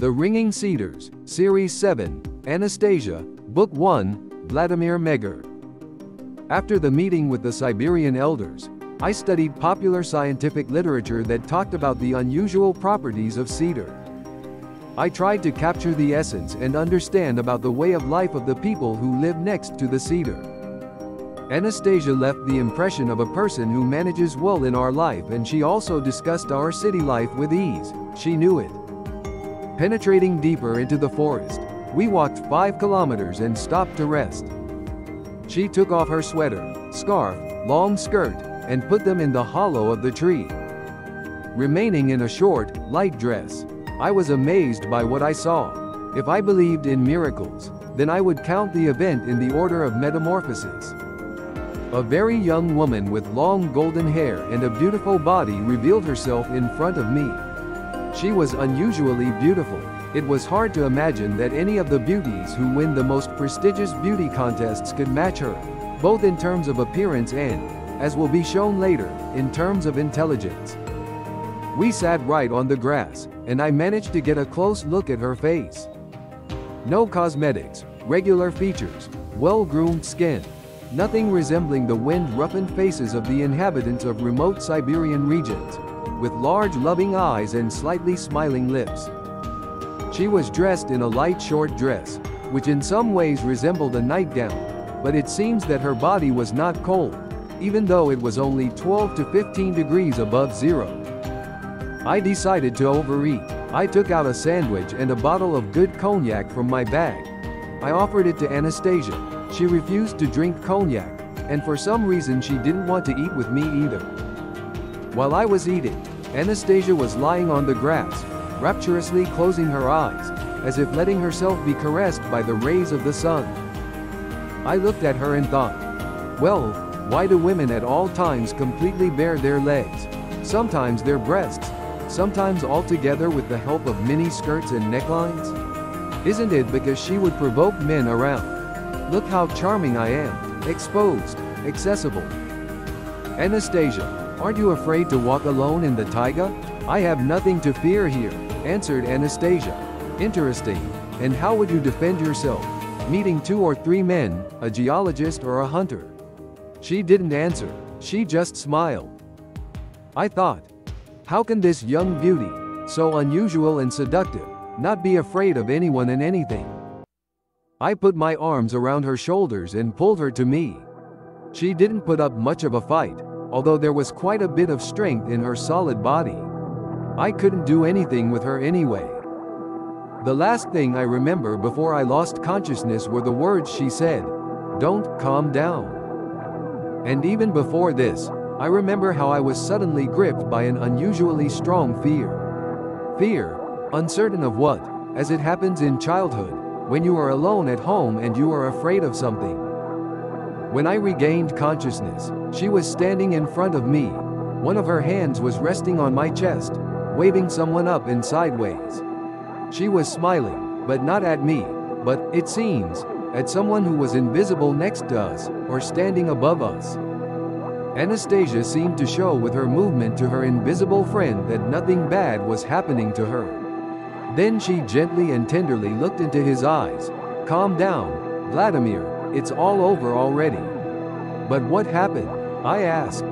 The Ringing Cedars, Series 7, Anastasia, Book 1, Vladimir Megre. After the meeting with the Siberian elders, I studied popular scientific literature that talked about the unusual properties of cedar. I tried to capture the essence and understand about the way of life of the people who live next to the cedar. Anastasia left the impression of a person who manages well in our life, and she also discussed our city life with ease. She knew it. Penetrating deeper into the forest, we walked 5 kilometers and stopped to rest. She took off her sweater, scarf, long skirt, and put them in the hollow of the tree. Remaining in a short, light dress, I was amazed by what I saw. If I believed in miracles, then I would count the event in the order of metamorphosis. A very young woman with long golden hair and a beautiful body revealed herself in front of me. She was unusually beautiful. It was hard to imagine that any of the beauties who win the most prestigious beauty contests could match her, both in terms of appearance and, as will be shown later, in terms of intelligence. We sat right on the grass, and I managed to get a close look at her face. No cosmetics, regular features, well-groomed skin. Nothing resembling the wind-roughened faces of the inhabitants of remote Siberian regions, with large loving eyes and slightly smiling lips. She was dressed in a light short dress, which in some ways resembled a nightgown, but it seems that her body was not cold, even though it was only 12 to 15 degrees above zero. I decided to overeat. I took out a sandwich and a bottle of good cognac from my bag. I offered it to Anastasia. She refused to drink cognac, and for some reason she didn't want to eat with me either. While I was eating, Anastasia was lying on the grass, rapturously closing her eyes, as if letting herself be caressed by the rays of the sun. I looked at her and thought, well, why do women at all times completely bare their legs, sometimes their breasts, sometimes altogether with the help of mini skirts and necklines? Isn't it because she would provoke men around? Look how charming I am, exposed, accessible. Anastasia, aren't you afraid to walk alone in the taiga? I have nothing to fear here, answered Anastasia. Interesting. And how would you defend yourself? Meeting 2 or 3 men, a geologist or a hunter? She didn't answer, she just smiled. I thought, how can this young beauty, so unusual and seductive, not be afraid of anyone and anything? I put my arms around her shoulders and pulled her to me. She didn't put up much of a fight, although there was quite a bit of strength in her solid body. I couldn't do anything with her anyway. The last thing I remember before I lost consciousness were the words she said, "Don't calm down." And even before this, I remember how I was suddenly gripped by an unusually strong fear. Fear, uncertain of what, as it happens in childhood, when you are alone at home and you are afraid of something. When I regained consciousness, she was standing in front of me. One of her hands was resting on my chest, waving someone up and sideways. She was smiling, but not at me, but, it seems, at someone who was invisible next to us, or standing above us. Anastasia seemed to show with her movement to her invisible friend that nothing bad was happening to her. Then she gently and tenderly looked into his eyes. "Calm down, Vladimir, it's all over already." "But what happened?" I asked.